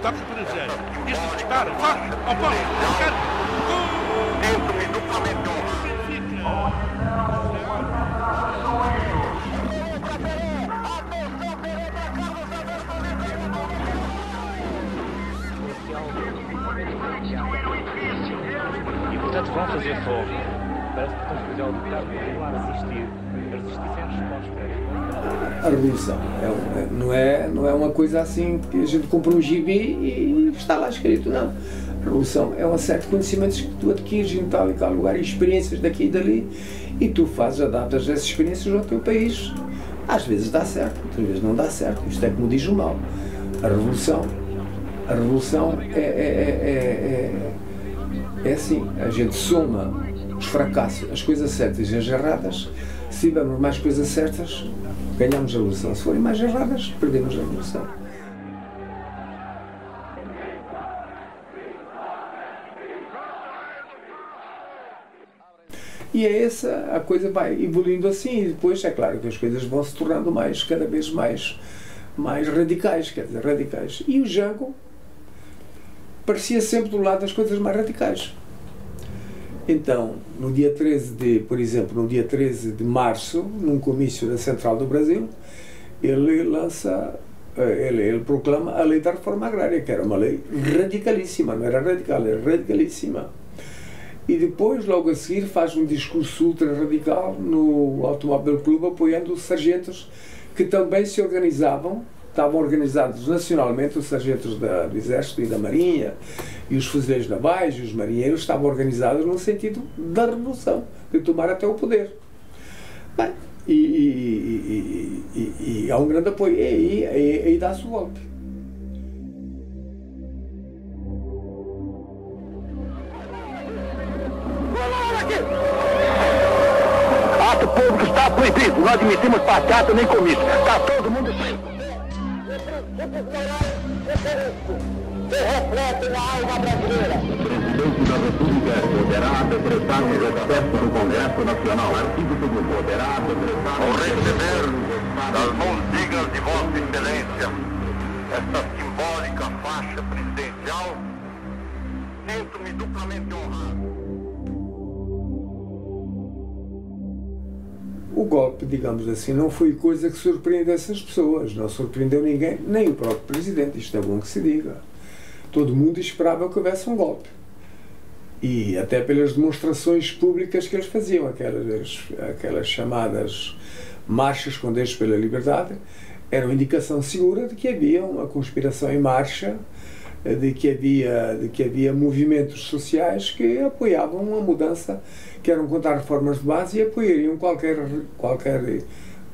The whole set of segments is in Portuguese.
toca para Eugênio. Este dispara, faz, ao posto, marcar. Dentro e duplamente honrado. E portanto vão fazer fogo. Parece que portanto Portugal continua a resistir sem resposta. A revolução não é uma coisa assim que a gente compra um gibi e está lá escrito, não. A revolução é uma série de conhecimentos que tu adquires em tal e tal lugar, experiências daqui e dali, e tu adaptas essas experiências ao teu país. Às vezes dá certo, outras vezes não dá certo. Isto é como diz o mal. A revolução é assim, a gente soma os fracassos, as coisas certas e as erradas. Se tivermos mais coisas certas, ganhamos a revolução. Se forem mais erradas, perdemos a revolução. E é essa, a coisa vai evoluindo assim, e depois é claro que as coisas vão se tornando cada vez mais radicais, quer dizer, radicais. E o Jango parecia sempre do lado das coisas mais radicais. Então, no dia 13 no dia 13 de março, num comício da Central do Brasil, ele proclama a lei da reforma agrária, que era uma lei radicalíssima, não era radical, era radicalíssima. E depois, logo a seguir, faz um discurso ultra-radical no Automóvel Clube, apoiando os sargentos que também se organizavam. Estavam organizados nacionalmente, os sargentos do Exército e da Marinha, e os fuzileiros navais e os marinheiros estavam organizados no sentido da revolução, de tomar até o poder. Bem, e há um grande apoio, e aí dá-se o golpe. Ato público está proibido, não admitimos passeata nem comício. Está todo mundo preso. Que refletem a alma brasileira. O presidente da República poderá decretar um recesso no Congresso Nacional. Artigo 2º. Poderá decretar ao receber das mãos dignas de Vossa Excelência esta simbólica faixa presidencial, sinto-me duplamente honrado. O golpe, digamos assim, não foi coisa que surpreendesse as pessoas, não surpreendeu ninguém, nem o próprio presidente, isto é bom que se diga. Todo mundo esperava que houvesse um golpe. E até pelas demonstrações públicas que eles faziam, aquelas chamadas marchas com Deus pela liberdade, era uma indicação segura de que havia uma conspiração em marcha, de que havia movimentos sociais que apoiavam uma mudança, que eram contra reformas de base e apoiariam qualquer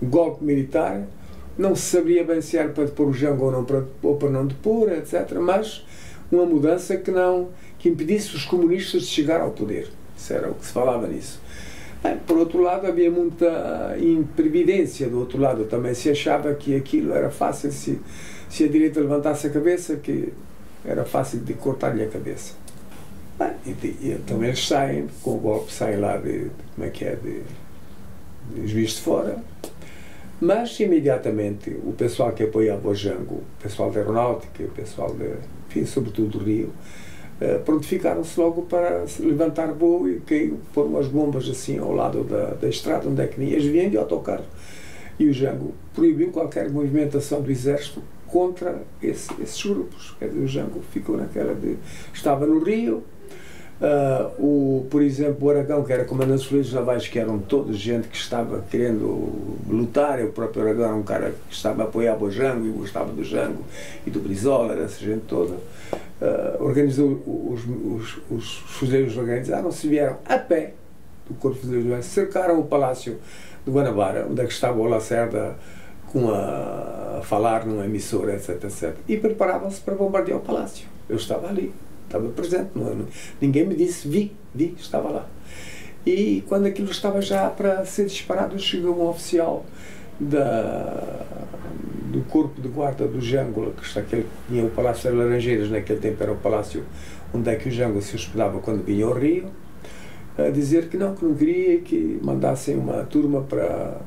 golpe militar. Não se sabia bem se era para depor o Jango ou para não depor, etc. Mas uma mudança que impedisse os comunistas de chegar ao poder. Isso era o que se falava nisso. Bem, por outro lado, havia muita imprevidência. Do outro lado, também se achava que aquilo era fácil, se a direita levantasse a cabeça, que era fácil de cortar-lhe a cabeça. Bem, então eles saem, com o golpe, saem lá de Juiz de Fora, mas imediatamente o pessoal que apoiava o Jango, o pessoal da aeronáutica, o pessoal enfim, sobretudo do Rio, prontificaram-se logo para levantar voo e foram umas bombas assim ao lado da estrada onde é que eles vinham de autocarro. E o Jango proibiu qualquer movimentação do exército contra esses grupos. Quer dizer, o Jango ficou naquela estava no Rio, por exemplo, o Aragão, que era comandante dos fuzileiros navais, que eram todos gente que estava querendo lutar, o próprio Aragão era um cara que estava a apoiar o Jango e gostava do Jango e do Brizola, dessa gente toda. Organizou, os fuzileiros organizaram-se, vieram a pé do Corpo de Fuzileiros navais, cercaram o Palácio de Guanabara, onde é que estava o Lacerda a falar numa emissora, etc, etc. E preparavam-se para bombardear o palácio. Eu estava ali, estava presente, ninguém me disse, vi, estava lá. E quando aquilo estava já para ser disparado, chegou um oficial do corpo de guarda do Jango, que tinha o Palácio das Laranjeiras, naquele tempo era o palácio onde é que o Jango se hospedava quando vinha ao Rio, a dizer que não queria que mandassem uma turma para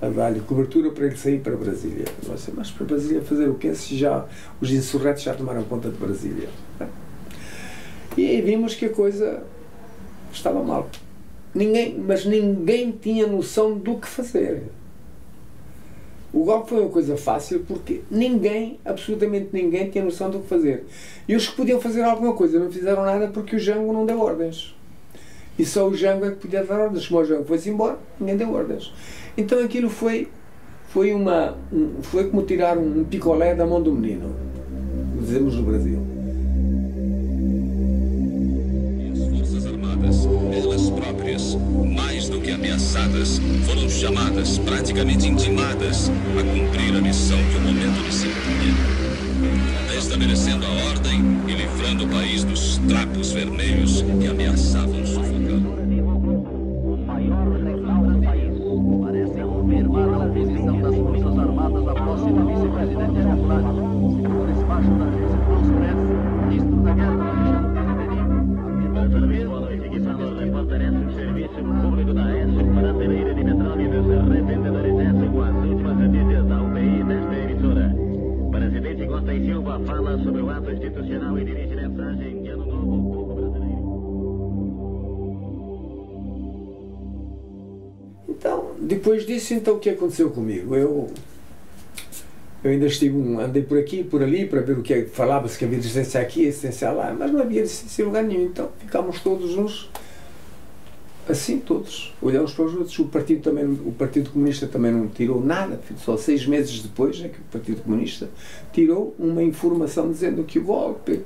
a dar-lhe cobertura para ele sair para Brasília. Eu disse, mas para Brasília fazer o quê se já os insurretos já tomaram conta de Brasília? E aí vimos que a coisa estava mal. Mas ninguém tinha noção do que fazer. O golpe foi uma coisa fácil porque absolutamente ninguém tinha noção do que fazer. E os que podiam fazer alguma coisa não fizeram nada porque o Jango não deu ordens. E só o Jango é que podia dar ordens. Como o Jango foi-se embora, ninguém deu ordens. Então aquilo foi como tirar um picolé da mão do menino, dizemos no Brasil. Elas próprias, mais do que ameaçadas, foram chamadas, praticamente intimadas, a cumprir a missão que o momento lhes impunha, estabelecendo a ordem e livrando o país dos trapos vermelhos que ameaçavam sufocá-lo. O maior general do país parece confirmar a oposição das Forças Armadas à próxima vice-presidente irregular, segundo o despacho da vice-presidente, ministro da Guerra, Serviço Público da AES para a saída de Petróleos Revendedores com as últimas notícias da UPI desta emissora. Presidente Costa e Silva fala sobre o ato institucional e dirige mensagem de Ano Novo ao povo brasileiro. Então, depois disso, o que aconteceu comigo? Eu ainda andei por aqui, por ali, para ver o que falava-se que havia resistência aqui, resistência lá, mas não havia resistência em lugar nenhum. Então, ficámos todos uns assim, todos, olhamos para os outros. O Partido Comunista também não tirou nada, só 6 meses depois é que o Partido Comunista tirou uma informação dizendo que o golpe,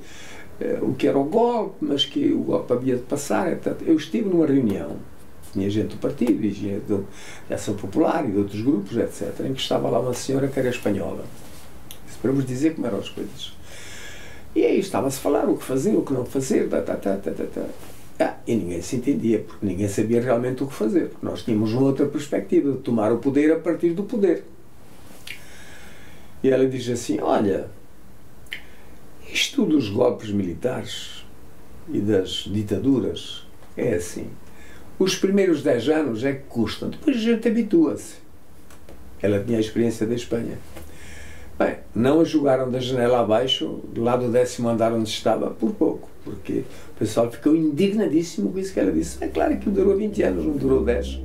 o que era o golpe, mas que o golpe havia de passar, etc. Eu estive numa reunião, tinha gente do partido, e gente da Ação Popular e de outros grupos, etc., em que estava lá uma senhora que era espanhola. Isso para vos dizer como eram as coisas. E aí estava-se a falar o que fazer, o que não fazer, e ninguém se entendia, porque ninguém sabia realmente o que fazer, porque nós tínhamos uma outra perspectiva de tomar o poder a partir do poder. E ela diz assim, olha, isto dos golpes militares e das ditaduras é assim, os primeiros 10 anos é que custam, depois a gente habitua-se. Ela tinha a experiência da Espanha. Bem, não a jogaram da janela abaixo, lá do 10º andar onde estava, por pouco, porque o pessoal ficou indignadíssimo com isso que ela disse. É claro que durou 20 anos, não durou 10.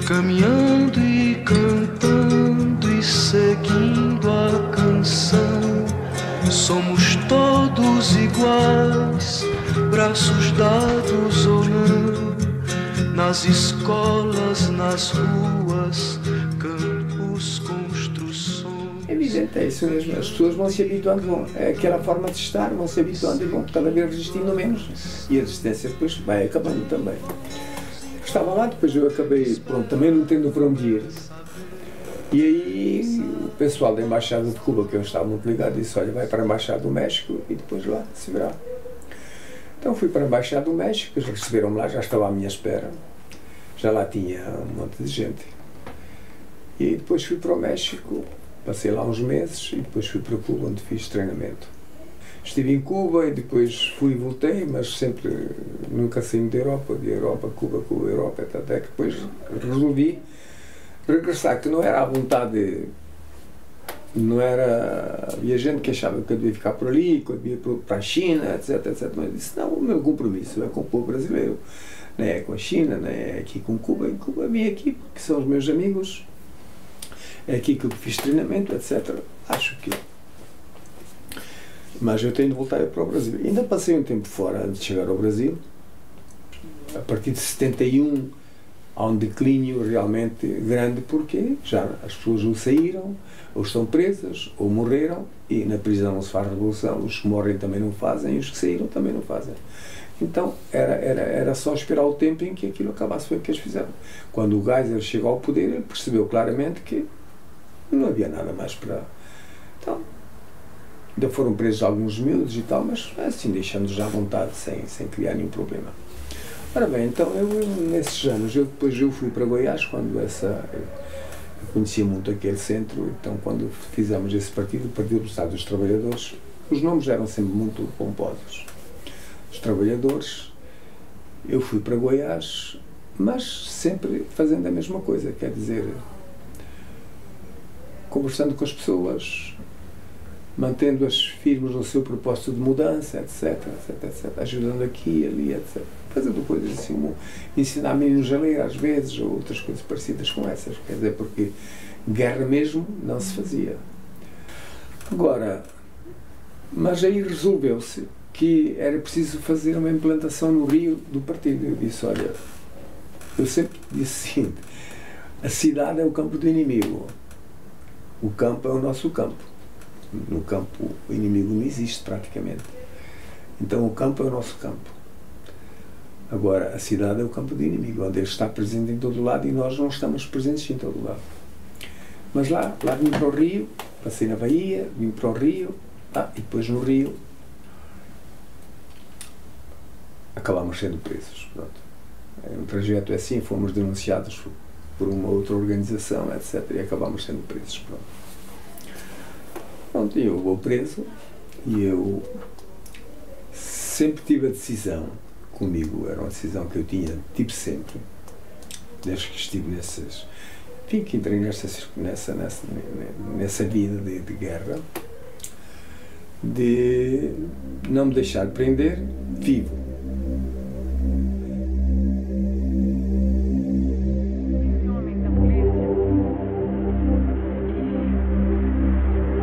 Caminhando e cantando e seguindo a canção, somos todos iguais, braços dados ou não, nas escolas, nas ruas, campos, construções. É evidente, é isso mesmo, as pessoas vão se habituando, é aquela forma de estar, vão se habituando e vão cada vez resistindo menos, e a resistência depois vai acabando também. Estava lá, depois eu acabei, pronto, também não tendo para onde ir. E aí o pessoal da Embaixada de Cuba, que eu estava muito ligado, disse, olha, vai para a Embaixada do México e depois lá se verá. Então fui para a Embaixada do México, eles receberam-me lá, já estava à minha espera. Já lá tinha um monte de gente. E depois fui para o México, passei lá uns meses e depois fui para Cuba, onde fiz treinamento. Estive em Cuba e depois fui e voltei, mas sempre, nunca saí da Europa, de Europa, Cuba, Europa, até que depois resolvi regressar, que não era à vontade, não era, havia gente que achava que eu devia ficar por ali, que eu devia ir para a China, etc, mas eu disse, não, o meu compromisso é com o povo brasileiro, não é com a China, não é aqui com Cuba. Em Cuba vim aqui porque são os meus amigos, é aqui que eu fiz treinamento, etc. Acho que Mas eu tenho de voltar para o Brasil. Ainda passei um tempo fora antes de chegar ao Brasil. A partir de 71 há um declínio realmente grande, porque já as pessoas ou saíram, ou estão presas, ou morreram, e na prisão não se faz revolução, os que morrem também não fazem, e os que saíram também não fazem. Então era só esperar o tempo em que aquilo acabasse. Foi o que eles fizeram. Quando o Geisel chegou ao poder, ele percebeu claramente que não havia nada mais para... Então, ainda foram presos alguns miúdos e tal, mas assim, deixando-os à vontade, sem criar nenhum problema. Ora bem, então eu nesses anos, depois eu fui para Goiás, quando eu conhecia muito aquele centro, então quando fizemos esse partido, o Partido do Estado dos Trabalhadores, os nomes eram sempre muito pomposos. Os trabalhadores, eu fui para Goiás, mas sempre fazendo a mesma coisa, quer dizer, conversando com as pessoas, mantendo-as firmes no seu propósito de mudança, etc, ajudando aqui, ali, etc. Fazendo coisas assim, ensinar meninos a ler às vezes, ou outras coisas parecidas com essas, quer dizer, porque guerra mesmo não se fazia. Agora, mas aí resolveu-se que era preciso fazer uma implantação no Rio do partido. Eu disse, olha, eu sempre disse o seguinte, a cidade é o campo do inimigo, o campo é o nosso campo. No campo o inimigo não existe praticamente. Então o campo é o nosso campo. Agora, a cidade é o campo do inimigo, onde ele está presente em todo lado e nós não estamos presentes em todo lado. Mas lá vim para o Rio, passei na Bahia, vim para o Rio, e depois no Rio acabámos sendo presos. Pronto. O trajeto é assim, fomos denunciados por uma outra organização, etc. E acabámos sendo presos. Pronto, eu vou preso e eu sempre tive a decisão comigo, era uma decisão que eu tive sempre, desde que estive enfim, que entrei nessa vida de guerra, de não me deixar prender vivo.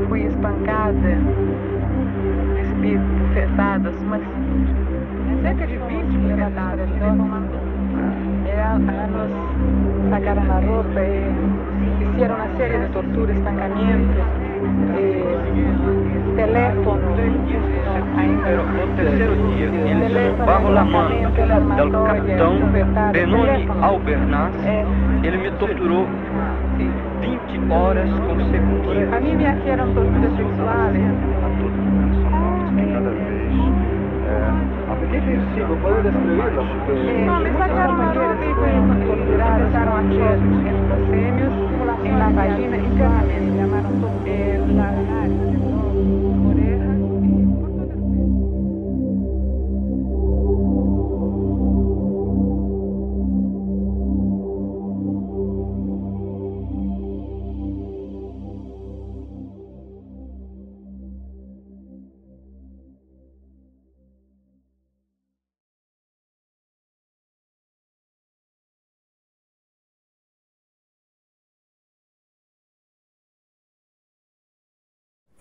Fui espancada, bufetadas, mas cerca de 20 bufetadas. Elas sacaram a roupa e fizeram uma série de torturas, espancamentos, teléfono. No terceiro dia, eles barro la mano do capitão Benoni Albernaz. Ele me torturou 20 horas consecutivas. A mim me hacían torturas sexuales. ¿Puedo describirlo? No, me sacaron la ropa y me torturaron, empezaron a hacer estos en la vagina internamente, me llamaron la nariz, orejas y por todo el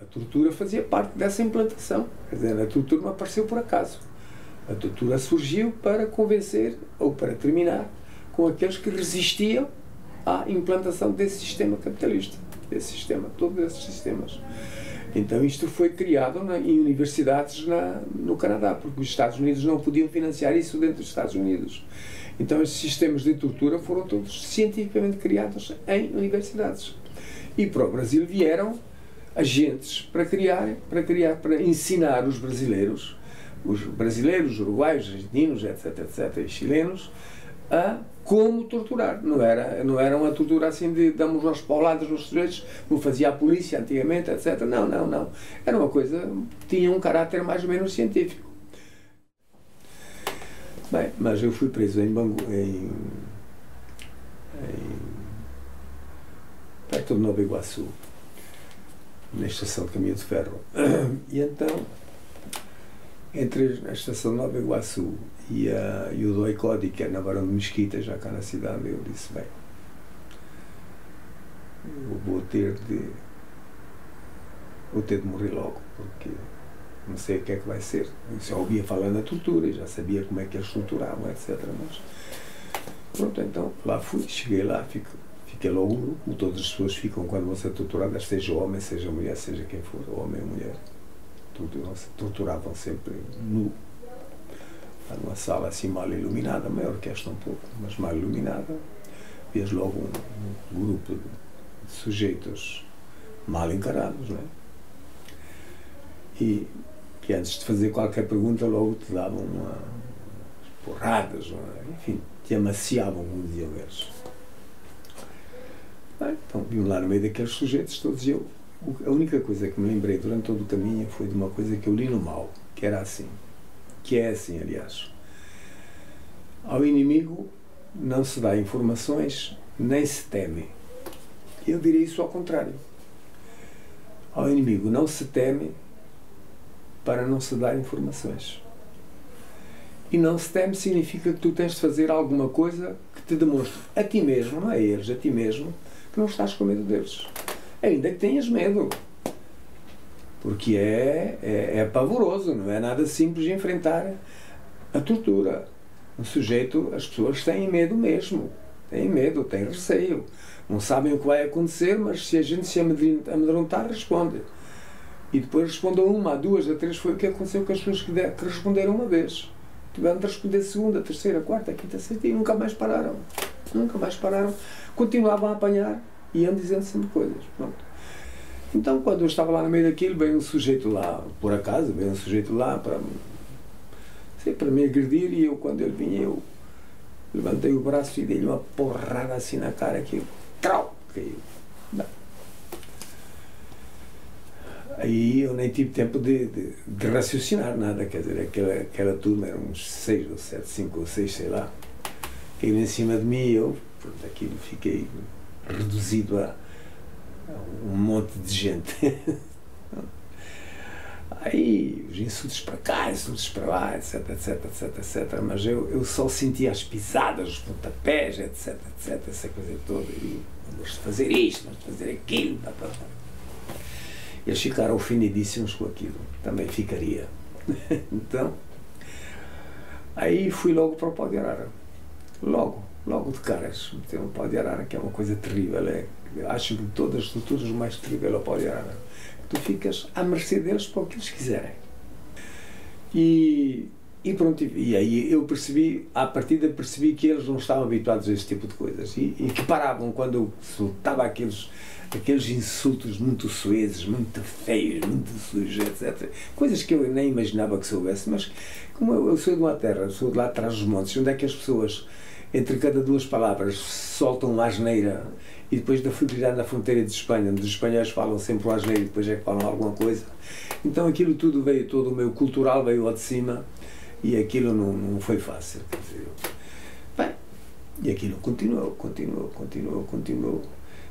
A tortura fazia parte dessa implantação. Quer dizer, a tortura não apareceu por acaso. A tortura surgiu para convencer ou para terminar com aqueles que resistiam à implantação desse sistema capitalista, todos esses sistemas. Então isto foi criado em universidades no Canadá, porque os Estados Unidos não podiam financiar isso dentro dos Estados Unidos. Então esses sistemas de tortura foram todos cientificamente criados em universidades. E para o Brasil vieram agentes para ensinar os brasileiros, uruguaios, argentinos, etc, e chilenos, a como torturar. Não era uma tortura assim de damos umas pauladas nos sujeitos, como fazia a polícia antigamente, etc. Não. Era uma coisa que tinha um caráter mais ou menos científico. Bem, mas eu fui preso em Bangu, perto de Nova Iguaçu, na estação de caminho de ferro. E então, entre a estação de Nova Iguaçu e o Doicode, que é na Barão de Mesquita, já cá na cidade, eu disse, bem, eu vou ter de morrer logo, porque não sei o que é que vai ser. Eu já ouvia falar na tortura e já sabia como é que eles torturavam, etc. Mas pronto, então lá fui, cheguei lá, fiquei logo, como todas as pessoas ficam quando vão ser torturadas, seja homem, seja mulher, seja quem for, homem ou mulher. Torturavam sempre nu. Numa sala assim mal iluminada, maior que esta um pouco, mas mal iluminada. Vias logo um grupo de sujeitos mal encarados, não é? E que antes de fazer qualquer pergunta logo te davam umas porradas, não é? Enfim, te amaciavam, como diziam eles. Bem, então vim lá no meio daqueles sujeitos todos e eu. A única coisa que me lembrei durante todo o caminho foi de uma coisa que eu li no Mao, que era assim, que é assim, aliás. Ao inimigo não se dá informações, nem se teme. Eu diria isso ao contrário. Ao inimigo não se teme para não se dar informações. E não se teme significa que tu tens de fazer alguma coisa que te demonstre a ti mesmo, não é a eles, a ti mesmo, que não estás com medo deles. Ainda que tenhas medo. Porque é pavoroso, não é nada simples de enfrentar a tortura. Um sujeito, as pessoas têm medo mesmo. Têm medo, têm receio. Não sabem o que vai acontecer, mas se a gente se amedrontar, responde. E depois respondam uma, a duas, a três. Foi o que aconteceu com as pessoas que responderam uma vez. Tiveram de responder segunda, terceira, quarta, quinta, sexta e nunca mais pararam. Nunca mais pararam. Continuavam a apanhar e iam dizendo sempre coisas. Pronto. Então, quando eu estava lá no meio daquilo, veio um sujeito lá, por acaso, veio um sujeito lá para me agredir e eu, quando ele vinha, eu levantei o braço e dei-lhe uma porrada assim na cara que trau, caiu. Não. Aí eu nem tive tempo de raciocinar nada, quer dizer, aquela turma, eram uns 6 ou 7, 5 ou 6, sei lá, caiu em cima de mim e eu, pronto, aquilo fiquei reduzido a um monte de gente. Aí os insultos para cá, insultos para lá, etc, etc, etc, etc. Mas eu só sentia as pisadas, os pontapés, etc, etc, essa coisa toda. E vamos fazer isto, vamos fazer aquilo. Eles ficaram ofendidíssimos com aquilo. Também ficaria. Então, aí fui logo para o pau de arara. Logo de caras. Tem um pau de arara que é uma coisa terrível. Eu acho que de todas as estruturas o mais terrível é o pau de arara. Tu ficas à mercê deles para o que eles quiserem. E pronto, e aí eu percebi, à partida percebi que eles não estavam habituados a esse tipo de coisas e que paravam quando eu soltava aqueles insultos muito soezes, muito feios, muito sujos, etc. Coisas que eu nem imaginava que soubesse, mas como eu sou de uma terra, sou de lá atrás dos montes, onde é que as pessoas, entre cada duas palavras, soltam uma asneira. E depois da fronteira, na fronteira de Espanha, onde os espanhóis falam sempre o asneiro e depois é que falam alguma coisa. Então aquilo tudo veio, todo o meu cultural veio ao de cima e aquilo não foi fácil. Quer dizer, bem, e aquilo continuou.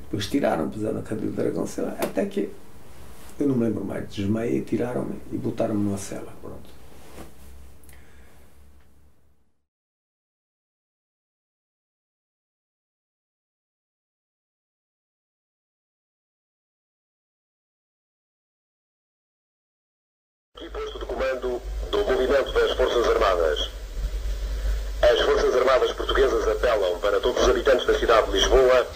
Depois tiraram, puseram na cadeira do dragão, sei lá, até que, eu não me lembro mais, desmaiei, tiraram-me e botaram-me numa cela, pronto. Aqui posto de comando do movimento das Forças Armadas. As Forças Armadas portuguesas apelam para todos os habitantes da cidade de Lisboa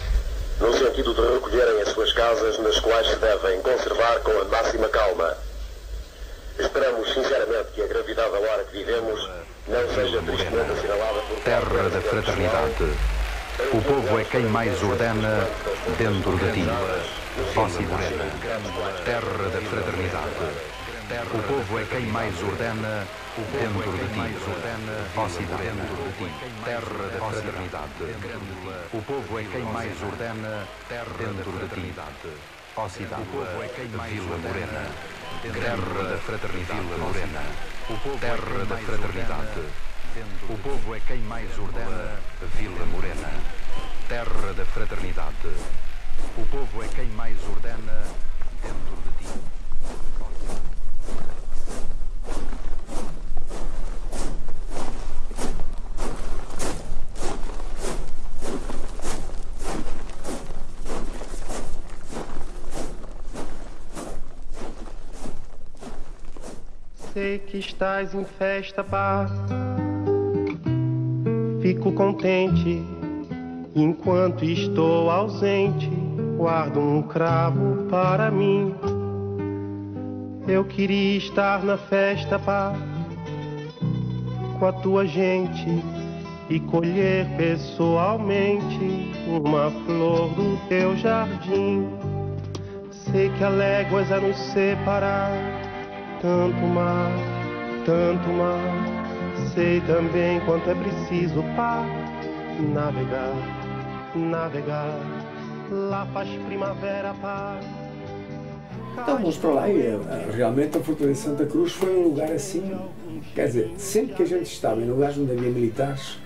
no sentido de recolherem as suas casas, nas quais se devem conservar com a máxima calma. Esperamos sinceramente que a gravidade da hora que vivemos não seja tristemente assinalada por... Terra da fraternidade. O povo é quem mais ordena dentro de ti. Posse Morena. Terra da fraternidade. O povo é quem mais ordena dentro de ti. Posse Morena. Terra da fraternidade. O povo é quem mais ordena dentro de ti. Posse Vila Morena. Terra da fraternidade. Morena. Terra da fraternidade. O povo é quem mais ordena Vila Morena. Terra da fraternidade. O povo é quem mais ordena dentro de ti. Sei que estás em festa, pá. Fico contente enquanto estou ausente. Guardo um cravo para mim. Eu queria estar na festa, pá, com a tua gente e colher pessoalmente uma flor do teu jardim. Sei que há léguas a nos separar, tanto mar, tanto mar. Sei também quanto é preciso, pá, navegar, navegar. Lá faz primavera, pá. Então vamos para lá e realmente a Fortaleza de Santa Cruz foi um lugar assim, quer dizer, sempre que a gente estava em lugares onde havia militares,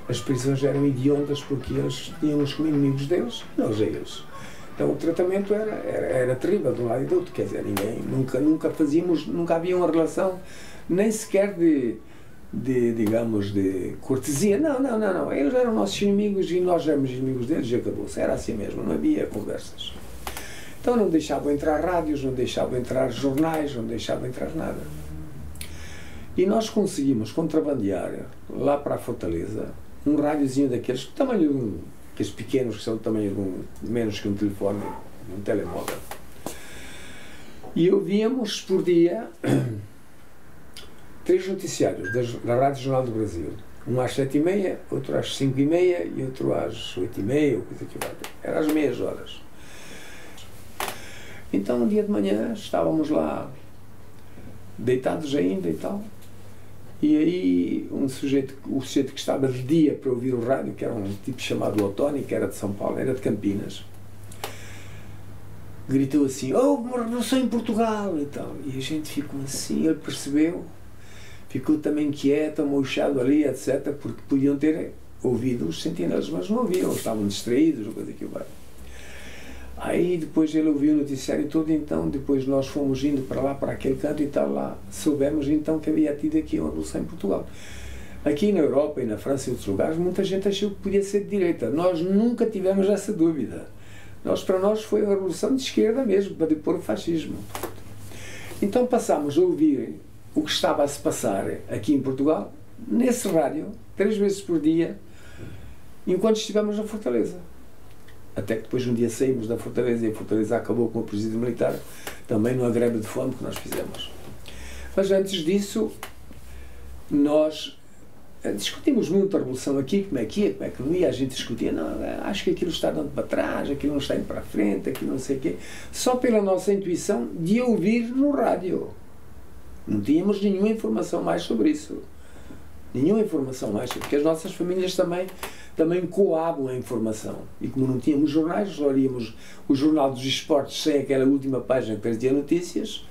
as prisões eram hediondas porque eles tínhamos como inimigos deles, nós a eles. Então o tratamento era terrível de um lado e do outro, quer dizer, ninguém, nunca havia uma relação nem sequer digamos, de cortesia. Não. Eles eram nossos inimigos e nós éramos inimigos deles e acabou-se. Era assim mesmo, não havia conversas. Então não deixavam entrar rádios, não deixavam entrar jornais, não deixavam entrar nada. E nós conseguimos contrabandear lá para a Fortaleza um rádiozinho daqueles, do tamanho de aqueles pequenos que são do tamanho de menos que um telefone, um telemóvel. E ouvíamos por dia 3 noticiários da Rádio Jornal do Brasil. Um às 7h30, outro às 5h30 e outro às 8h30, ou coisa que vai. Era às meias horas. Então, um dia de manhã, estávamos lá, deitados ainda e tal, e aí o sujeito que estava de dia para ouvir o rádio, que era um tipo chamado Ottoni, que era de São Paulo, era de Campinas, gritou assim: "Houve uma revolução em Portugal!" e tal. E a gente ficou assim, ele percebeu, ficou também quieto, amochado ali, etc., porque podiam ter ouvido os sentinelas, mas não ouviam, estavam distraídos, ou coisa que vai. Aí depois ele ouviu o noticiário todo, então depois nós fomos indo para lá, para aquele canto e tal, lá soubemos então que havia tido aqui uma revolução em Portugal. Aqui na Europa e na França e outros lugares, muita gente achou que podia ser de direita. Nós nunca tivemos essa dúvida. Para nós foi uma revolução de esquerda mesmo, para depor o fascismo. Então passámos a ouvir o que estava a se passar aqui em Portugal, nesse rádio, 3 vezes por dia, enquanto estivemos na Fortaleza. Até que depois um dia saímos da Fortaleza e a Fortaleza acabou com o presídio militar, também numa greve de fome que nós fizemos. Mas antes disso, nós discutimos muito a revolução aqui, como é que ia, como é que não ia, a gente discutia, não, acho que aquilo está dando para trás, aquilo não está indo para a frente, aquilo não sei o quê, só pela nossa intuição de ouvir no rádio. Não tínhamos nenhuma informação mais sobre isso. Nenhuma informação mais, porque as nossas famílias também coavam a informação. E como não tínhamos jornais, só líamos o Jornal dos Esportes sem aquela última página que trazia notícias,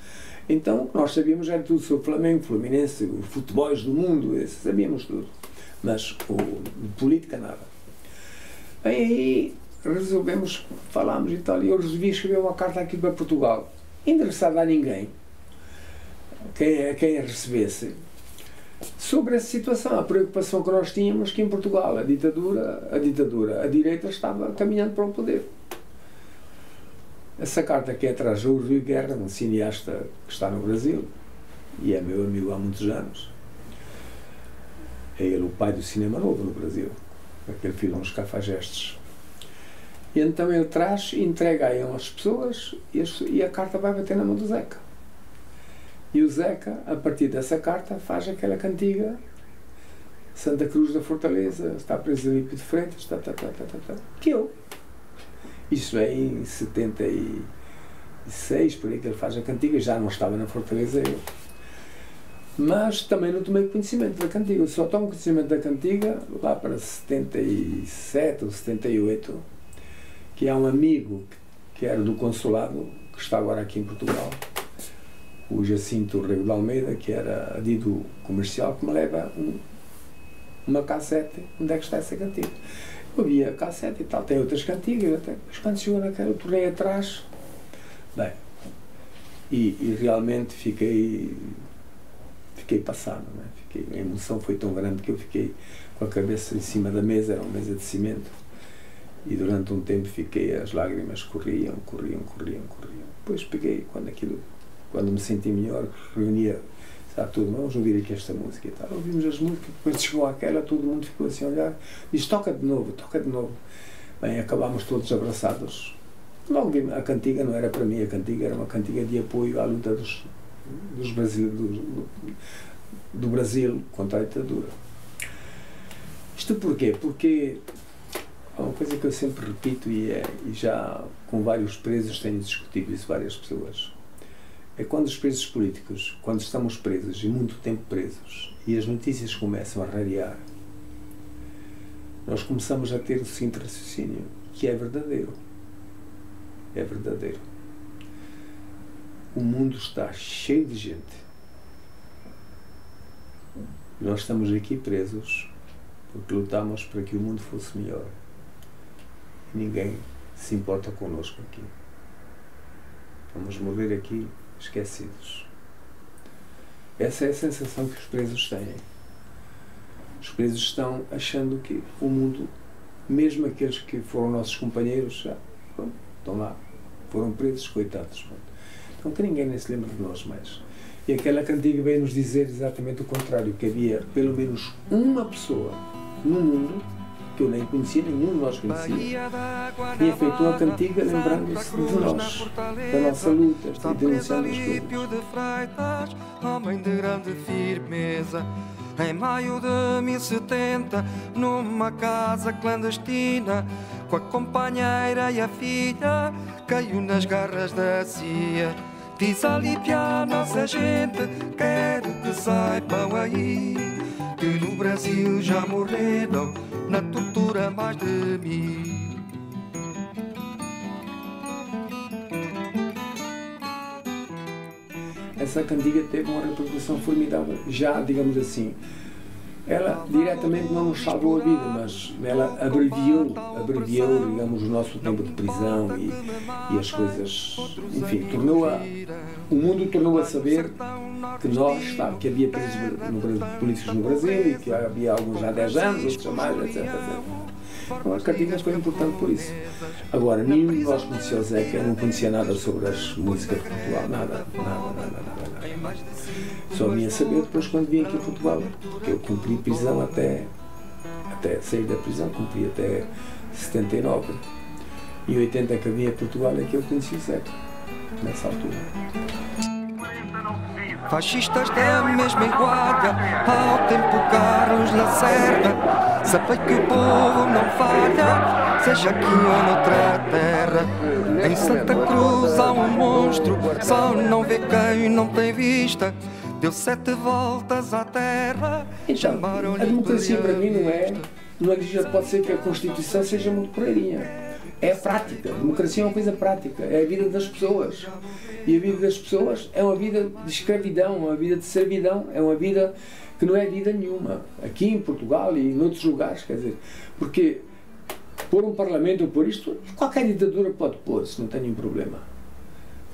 então o que nós sabíamos era tudo sobre Flamengo, Fluminense, os futebols do mundo, sabíamos tudo. Mas de política nada. Aí resolvemos, falámos e tal, e eu resolvi escrever uma carta aqui para Portugal, endereçada a ninguém, quem a recebesse, sobre essa situação, a preocupação que nós tínhamos que em Portugal a direita estava caminhando para o poder. Essa carta aqui é atrás do Rui Guerra, um cineasta que está no Brasil e é meu amigo há muitos anos. É ele o pai do cinema novo no Brasil, aquele filme Os Cafajestes. E então ele traz e entrega aí a umas pessoas e a carta vai bater na mão do Zeca. E o Zeca, a partir dessa carta, faz aquela cantiga: Santa Cruz da Fortaleza, está preso ali de Freitas, que eu. Isso é em 76, por aí que ele faz a cantiga, já não estava na Fortaleza eu. Mas também não tomei conhecimento da cantiga, eu só tomo conhecimento da cantiga lá para 77 ou 78, que há um amigo que era do consulado, que está agora aqui em Portugal, o Jacinto Rego de Almeida, que era adido comercial, que me leva uma cassete, onde é que está essa cantiga. Eu vi a cassete e tal, tem outras cantigas, até, mas quando chegou naquela, eu tornei atrás, bem, e realmente fiquei passado, né? A emoção foi tão grande que eu fiquei com a cabeça em cima da mesa, era uma mesa de cimento, e durante um tempo as lágrimas corriam. Depois peguei, quando me senti melhor, reunia, está tudo, vamos ouvir aqui esta música e tal. Ouvimos as músicas, depois chegou àquela, todo mundo ficou assim a olhar, diz, toca de novo, toca de novo. Bem, acabámos todos abraçados. Logo vi a cantiga, não era para mim a cantiga, era uma cantiga de apoio à luta do Brasil contra a ditadura. Isto porquê? Porque há uma coisa que eu sempre repito e já com vários presos tenho discutido isso, várias pessoas. É quando os presos políticos, quando estamos presos e muito tempo presos e as notícias começam a rarear, nós começamos a ter o seguinte raciocínio, que é verdadeiro. É verdadeiro. O mundo está cheio de gente. Nós estamos aqui presos porque lutamos para que o mundo fosse melhor. E ninguém se importa connosco aqui. Vamos morrer aqui esquecidos. Essa é a sensação que os presos têm. Os presos estão achando que o mundo, mesmo aqueles que foram nossos companheiros, já estão lá, foram presos, coitados. Então que ninguém nem se lembra de nós mais. E aquela cantiga veio nos dizer exatamente o contrário, que havia pelo menos uma pessoa no mundo, que eu nem conhecia, nenhum de nós conhecia, tinha feito uma cantiga lembrando-se de nós, da nossa luta, e denunciando as coisas. Homem de grande firmeza, em maio de 1070, numa casa clandestina, com a companheira e a filha, caiu nas garras da CIA. Diz aliviar nossa gente, quero que saibam aí, que no Brasil já morreram na tortura mais de 1000. Essa cantiga teve uma repercussão formidável, já, digamos assim, ela diretamente não nos salvou a vida, mas ela abreviou, digamos, o nosso tempo de prisão e as coisas, enfim, o mundo tornou a saber que havia presos políticos no Brasil e que havia alguns há 10 anos, outros há mais, etc. Então a cantiga foi importante por isso. Agora, nenhum de nós conhecia o Zeca, não conhecia nada sobre as músicas de Portugal, nada. Só vinha saber depois quando vim aqui a Portugal, porque eu cumpri prisão até sair da prisão, cumpri até 79. Em 80 que eu vim a Portugal é que eu conheci o Zeca, nessa altura. Fascistas da mesma igualdade ao tempo Carlos Lacerda. Sabei que o povo não falha, seja aqui ou noutra terra. Em Santa Cruz há um monstro, só não vê quem não tem vista. Deu 7 voltas à terra. Então, a democracia para mim não é que já pode ser que a Constituição seja muito porreirinha. É prática. A democracia é uma coisa prática. É a vida das pessoas. E a vida das pessoas é uma vida de escravidão, uma vida de servidão, é uma vida que não é vida nenhuma. Aqui em Portugal e em outros lugares, quer dizer, porque pôr um parlamento ou pôr isto, qualquer ditadura pode pôr, se não tem nenhum problema.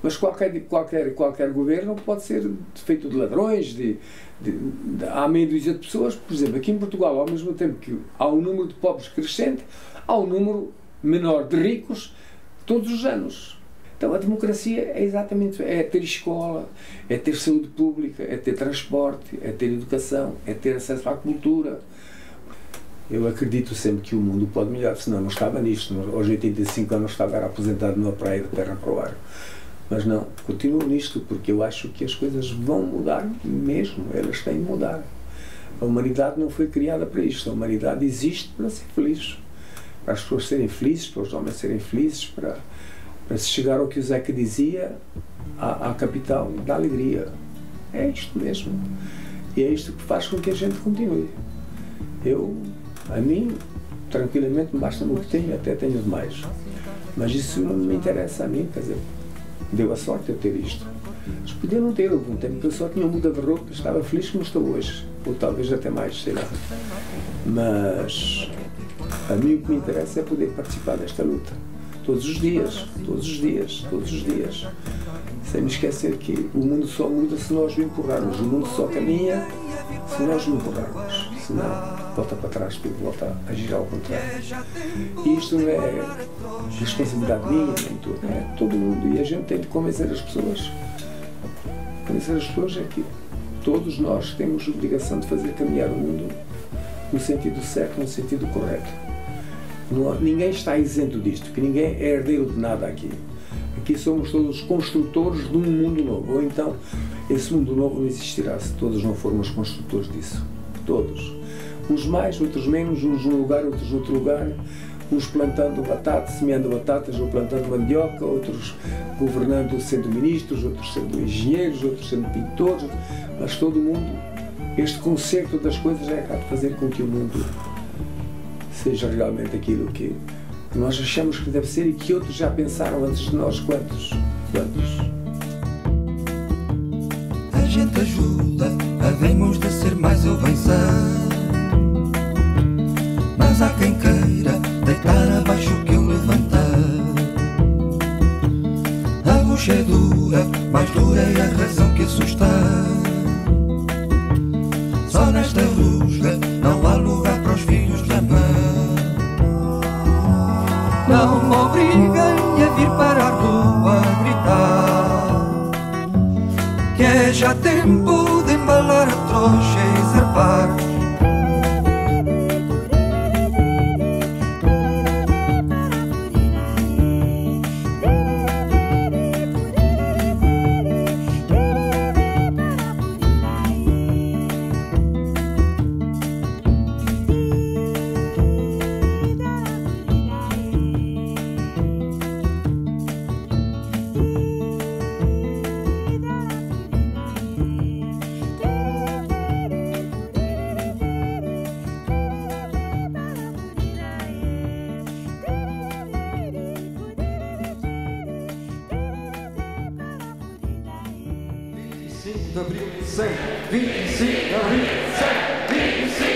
Mas qualquer governo pode ser feito de ladrões, há meia dúzia de pessoas. Por exemplo, aqui em Portugal, ao mesmo tempo que há um número de pobres crescente, há um número menor de ricos todos os anos. Então a democracia é exatamente, é ter escola, é ter saúde pública, é ter transporte, é ter educação, é ter acesso à cultura. Eu acredito sempre que o mundo pode melhorar, senão não estava nisto. Aos 85 anos estava aposentado numa praia de terra para o ar. Mas não, continuo nisto porque eu acho que as coisas vão mudar mesmo, elas têm de mudar. A humanidade não foi criada para isto, a humanidade existe para ser feliz. Para as pessoas serem felizes, para os homens serem felizes, para se chegar ao que o Zeca dizia, à capital da alegria. É isto mesmo. E é isto que faz com que a gente continue. A mim, tranquilamente, me basta no que tenho, até tenho demais. Mas isso não me interessa a mim, quer dizer, deu a sorte eu ter isto. Mas podia não ter algum tempo, porque eu só tinha muda de roupa, estava feliz como estou hoje. Ou talvez até mais, sei lá. Mas a mim o que me interessa é poder participar desta luta. Todos os dias, sem me esquecer que o mundo só muda se nós o empurrarmos, o mundo só caminha se nós o empurrarmos, senão volta para trás, volta a girar ao contrário. E isto não é responsabilidade minha, nem tudo, é todo mundo, e a gente tem de convencer as pessoas. Convencer as pessoas é que todos nós temos a obrigação de fazer caminhar o mundo no sentido certo, no sentido correto. Ninguém está isento disto, que ninguém é herdeiro de nada aqui. Aqui somos todos construtores de um mundo novo, ou então esse mundo novo não existirá se todos não formos construtores disso. Todos. Uns mais, outros menos, uns num lugar, outros noutro lugar, uns plantando batata, semeando batatas ou plantando mandioca, outros governando sendo ministros, outros sendo engenheiros, outros sendo pintores, mas todo mundo, este conceito das coisas é capaz de fazer com que o mundo seja realmente aquilo que nós achamos que deve ser e que outros já pensaram antes de nós. Quantos? A gente ajuda, havemos de ser mais ou vencer, mas há quem queira deitar abaixo o que eu levantar. A bucha é dura, mais dura é a razão que assusta. Só nesta rusga não há lugar para os filhos da mãe. Não me obriguem a vir para a rua gritar, que é já tempo de embalar a trouxa e zarpar. De abril, 125 de abril, 125.